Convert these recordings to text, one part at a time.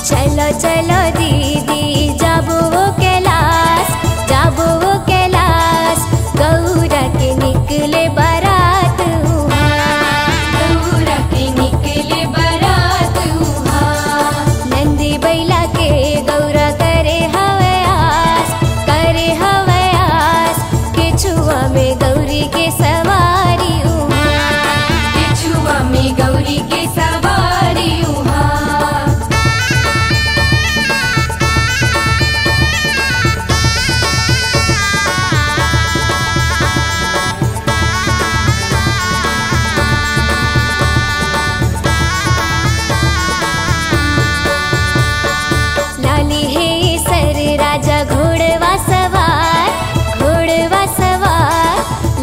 चलो चलो दीदी जाबो वो कैलाश, जाबो वो कैलाश, गौरा के निकले बारात गौरा के निकले बारात नंदी बैला के गौरा करे हवयास, करे हवयास, केछुआ में गौरी के सवारी केछुआ में गौरी के सवारी घोड़वा सवार, घोड़वा सवार,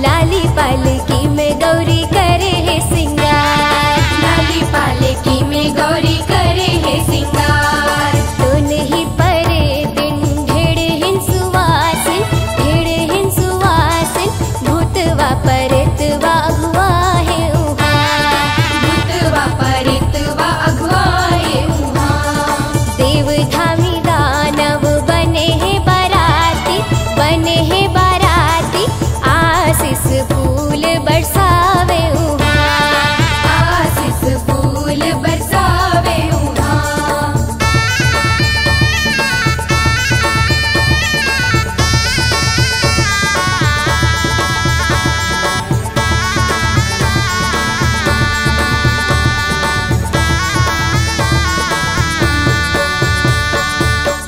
लाली पालकी में गौरी करे है सिंगार, लाली पालकी में गौरी करे है सिंगार। तो नहीं परे दिन ढेड़ हिन सुवासिन, ढेड़ हिन सुवासिन, भूतवा परितवा अगुआ है भूतवा परितवा अगुआ है देव धामी दानव बने हैं बाराती, बने हैं बाराती, आशीष फूल बरसावे आशीष फूल बरसावे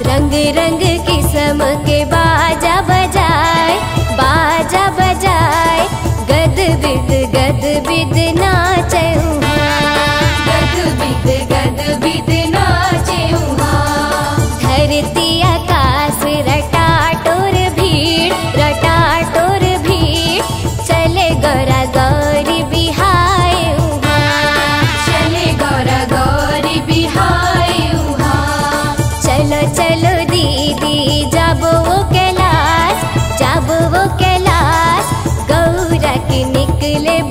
रंग रंग किस्म के बाजा बजाए, बाजा बजाए, गद बिद नाचे गद बिद नाचे धरती आकाश रटाटोर भीड़, रटाटोर भीड़, चले गौरा गौरी बिहाए चले गौरा गौरी बिहाए चलो चलो दीदी जाबो वो कैलाश, जाबो वो कैलाश, गौरा के निकले